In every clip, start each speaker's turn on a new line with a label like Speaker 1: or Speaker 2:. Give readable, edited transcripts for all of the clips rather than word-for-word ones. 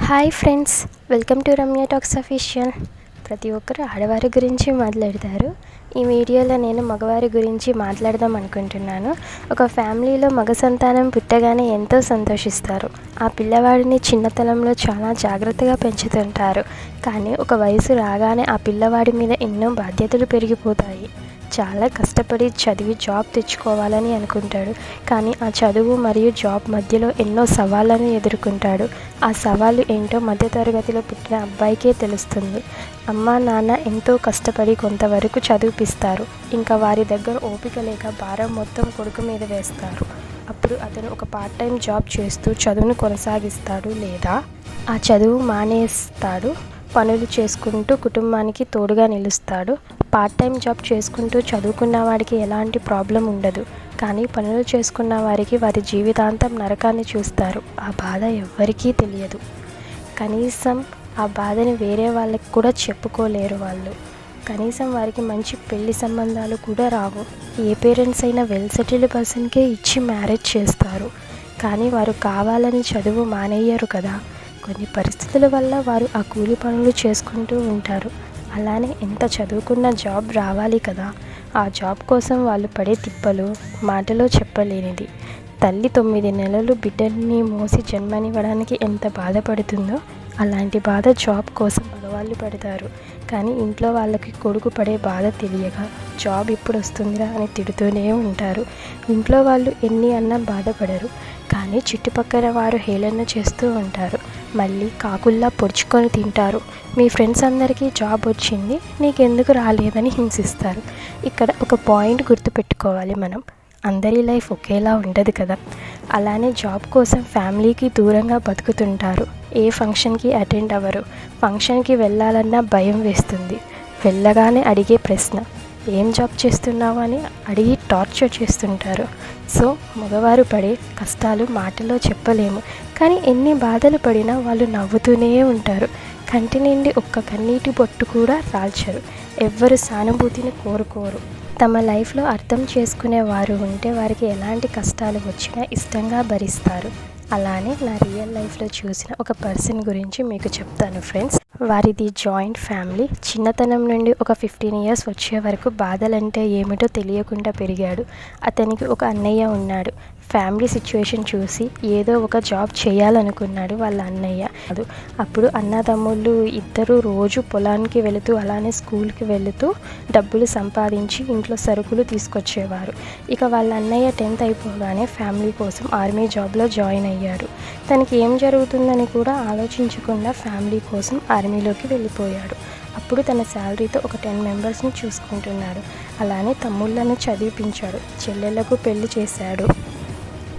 Speaker 1: Hi friends, welcome to Ramya talks official. ప్రతి ఒక్కరు ఆడవారి గురించి మాట్లాడతారు. ఈ వీడియోలో నేను మగవారి గురించి మాట్లాడదాం అనుకుంటున్నాను. ఒక ఫ్యామిలీలో మగ సంతానం పుట్టగానే ఎంతో సంతోషిస్తారు. ఆ పిల్లవాడిని చిన్నతనంలో చాలా జాగ్రత్తగా పెంచుతుంటారు. కానీ ఒక వయసు రాగానే ఆ పిల్లవాడి మీద ఎన్నో బాధ్యతలు పెరిగిపోతాయి. చాలా కష్టపడి చదివి జాబ్ తెచ్చుకోవాలని అనుకుంటాడు. కానీ ఆ చదువు మరియు జాబ్ మధ్యలో ఎన్నో సవాళ్ళను ఎదుర్కొంటాడు. ఆ సవాళ్ళు ఏంటో మధ్యతరగతిలో పుట్టిన అబ్బాయికే తెలుస్తుంది. అమ్మ నాన్న ఎంతో కష్టపడి కొంతవరకు చదివిపిస్తారు. ఇంకా వారి దగ్గర ఓపిక లేక భారం మొత్తం కొడుకు మీద వేస్తారు. అప్పుడు అతను ఒక పార్ట్ టైం జాబ్ చేస్తూ చదువును కొనసాగిస్తాడు, లేదా ఆ చదువు మానేస్తాడు. పనులు చేసుకుంటూ కుటుంబానికి తోడుగా నిలుస్తాడు. పార్ట్ టైం జాబ్ చేసుకుంటూ చదువుకున్న వాడికి ఎలాంటి ప్రాబ్లం ఉండదు. కానీ పనులు చేసుకున్న వారికి వారి జీవితాంతం నరకాన్ని చూస్తారు. ఆ బాధ ఎవ్వరికీ తెలియదు. కనీసం ఆ బాధని వేరే వాళ్ళకి కూడా చెప్పుకోలేరు వాళ్ళు. కనీసం వారికి మంచి పెళ్లి సంబంధాలు కూడా రావు. ఏ పేరెంట్స్ అయినా వెల్ సెటిల్డ్ పర్సన్కే ఇచ్చి మ్యారేజ్ చేస్తారు. కానీ వారు కావాలని చదువు మానేయరు కదా. కొన్ని పరిస్థితుల వల్ల వారు ఆ కూలి పనులు చేసుకుంటూ ఉంటారు. అలానే ఎంత చదువుకున్న జాబ్ రావాలి కదా. ఆ జాబ్ కోసం వాళ్ళు పడే తిప్పలు మాటలో చెప్పలేనిది. తల్లి 9 నెలలు బిడ్డని మోసి జన్మనివ్వడానికి ఎంత బాధపడుతుందో అలాంటి బాధ జాబ్ కోసం మగవాళ్ళు పడతారు. కానీ ఇంట్లో వాళ్ళకి కొడుకు పడే బాధ తెలియక జాబ్ ఇప్పుడు వస్తుందిరా అని తిడుతూనే ఉంటారు. ఇంట్లో వాళ్ళు ఎన్ని అన్నా బాధపడరు. కానీ చుట్టుపక్కల వారు హేళన చేస్తూ ఉంటారు. మళ్ళీ కాకుల్లా పొడుచుకొని తింటారు. మీ ఫ్రెండ్స్ అందరికీ జాబ్ వచ్చింది, నీకెందుకు రాలేదని హింసిస్తారు. ఇక్కడ ఒక పాయింట్ గుర్తుపెట్టుకోవాలి మనం. అందరి లైఫ్ ఒకేలా ఉండదు కదా. అలానే జాబ్ కోసం ఫ్యామిలీకి దూరంగా బతుకుతుంటారు. ఏ ఫంక్షన్కి అటెండ్ అవ్వరు. ఫంక్షన్కి వెళ్ళాలన్నా భయం వేస్తుంది. వెళ్ళగానే అడిగే ప్రశ్న, ఏం జాబ్ చేస్తున్నావు అని అడిగి టార్చర్ చేస్తుంటారు. సో మగవారు పడే కష్టాలు మాటలో చెప్పలేము. కానీ ఎన్ని బాధలు పడినా వాళ్ళు నవ్వుతూనే ఉంటారు. కంటి నిండి ఒక్క కన్నీటి బొట్టు కూడా రాల్చరు. ఎవ్వరు సానుభూతిని కోరుకోరు. తమ లైఫ్లో అర్థం చేసుకునే వారు ఉంటే వారికి ఎలాంటి కష్టాలు వచ్చినా ఇష్టంగా భరిస్తారు. అలానే నా రియల్ లైఫ్లో చూసిన ఒక పర్సన్ గురించి మీకు చెప్తాను ఫ్రెండ్స్. వారిది జాయింట్ ఫ్యామిలీ. చిన్నతనం నుండి ఒక 15 ఇయర్స్ వచ్చే వరకు బాధలంటే ఏమిటో తెలియకుండా పెరిగాడు. అతనికి ఒక అన్నయ్య ఉన్నాడు. ఫ్యామిలీ సిచ్యువేషన్ చూసి ఏదో ఒక జాబ్ చేయాలనుకున్నాడు వాళ్ళ అన్నయ్య. అప్పుడు అన్నదమ్ముళ్ళు ఇద్దరు రోజు పొలానికి వెళుతూ అలానే స్కూల్కి వెళుతూ డబ్బులు సంపాదించి ఇంట్లో సరుకులు తీసుకొచ్చేవారు. ఇక వాళ్ళ అన్నయ్య 10th అయిపోగానే ఫ్యామిలీ కోసం ఆర్మీ జాబ్లో జాయిన్ అయ్యాడు. తనకి ఏం జరుగుతుందని కూడా ఆలోచించకుండా ఫ్యామిలీ కోసం ఆర్మీలోకి వెళ్ళిపోయాడు. అప్పుడు తన శాలరీతో ఒక 10 మెంబర్స్ని చూసుకుంటున్నాడు. అలానే తమ్ముళ్ళను చదివిపించాడు. చెల్లెళ్లకు పెళ్లి చేశాడు.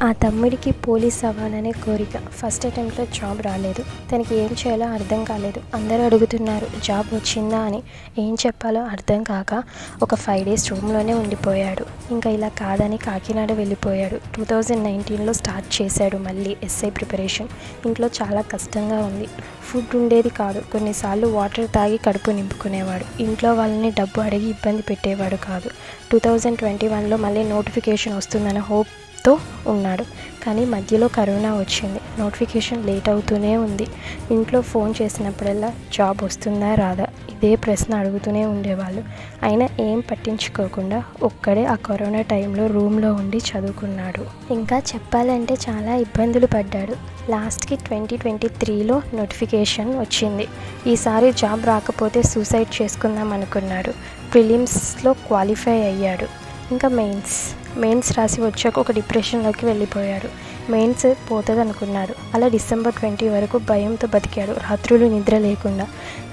Speaker 1: ఆ తమ్ముడికి పోలీస్ అవ్వాలనే కోరిక. ఫస్ట్ అటెంప్ట్లో జాబ్ రాలేదు. తనకి ఏం చేయాలో అర్థం కాలేదు. అందరూ అడుగుతున్నారు జాబ్ వచ్చిందా అని. ఏం చెప్పాలో అర్థం కాక ఒక 5 days రూమ్లోనే ఉండిపోయాడు. ఇంకా ఇలా కాదని కాకినాడ వెళ్ళిపోయాడు. 2019లో స్టార్ట్ చేశాడు మళ్ళీ ఎస్ఐ ప్రిపరేషన్. ఇంట్లో చాలా కష్టంగా ఉంది. ఫుడ్ ఉండేది కాదు. కొన్నిసార్లు వాటర్ తాగి కడుపు నింపుకునేవాడు. ఇంట్లో వాళ్ళని డబ్బు అడిగి ఇబ్బంది పెట్టేవాడు కాదు. 2021లో మళ్ళీ నోటిఫికేషన్ వస్తుందన్న హోప్తో ఉన్నాడు. కానీ మధ్యలో కరోనా వచ్చింది. నోటిఫికేషన్ లేట్ అవుతూనే ఉంది. ఇంట్లో ఫోన్ చేసినప్పుడల్లా జాబ్ వస్తుందా రాదా ఇదే ప్రశ్న అడుగుతూనే ఉండేవాళ్ళు. అయినా ఏం పట్టించుకోకుండా ఒక్కడే ఆ కరోనా టైంలో రూమ్లో ఉండి చదువుకున్నాడు. ఇంకా చెప్పాలంటే చాలా ఇబ్బందులు పడ్డాడు. లాస్ట్కి 2023లో నోటిఫికేషన్ వచ్చింది. ఈసారి జాబ్ రాకపోతే సూసైడ్ చేసుకుందాం అనుకున్నాడు. ప్రిలిమ్స్లో క్వాలిఫై అయ్యాడు. ఇంకా మెయిన్స్ రాసి వచ్చాక ఒక డిప్రెషన్లోకి వెళ్ళిపోయాడు. మెయిన్స్ పోతుంది అనుకున్నాడు. అలా December 20 వరకు భయంతో బతికాడు, రాత్రులు నిద్ర లేకుండా.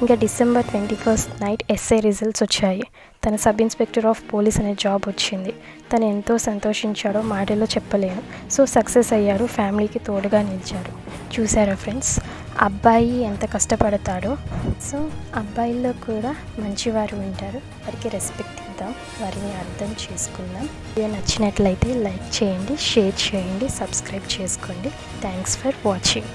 Speaker 1: ఇంకా December 21 నైట్ ఎస్ఐ రిజల్ట్స్ వచ్చాయి. తన సబ్ ఇన్స్పెక్టర్ ఆఫ్ పోలీస్ అనే జాబ్ వచ్చింది. తను ఎంతో సంతోషించాడో మాటలో చెప్పలేను. సో సక్సెస్ అయ్యాడు. ఫ్యామిలీకి తోడుగా నిలిచాడు. చూసారా ఫ్రెండ్స్, అబ్బాయి ఎంత కష్టపడతాడో. సో అబ్బాయిల్లో కూడా మంచివారు ఉంటారు. వారికి రెస్పెక్ట్ ఇద్దాం, వారిని అర్థం చేసుకుందాం. వీడియో నచ్చినట్లయితే లైక్ చేయండి, షేర్ చేయండి, సబ్స్క్రైబ్ చేసుకోండి. Thanks for watching.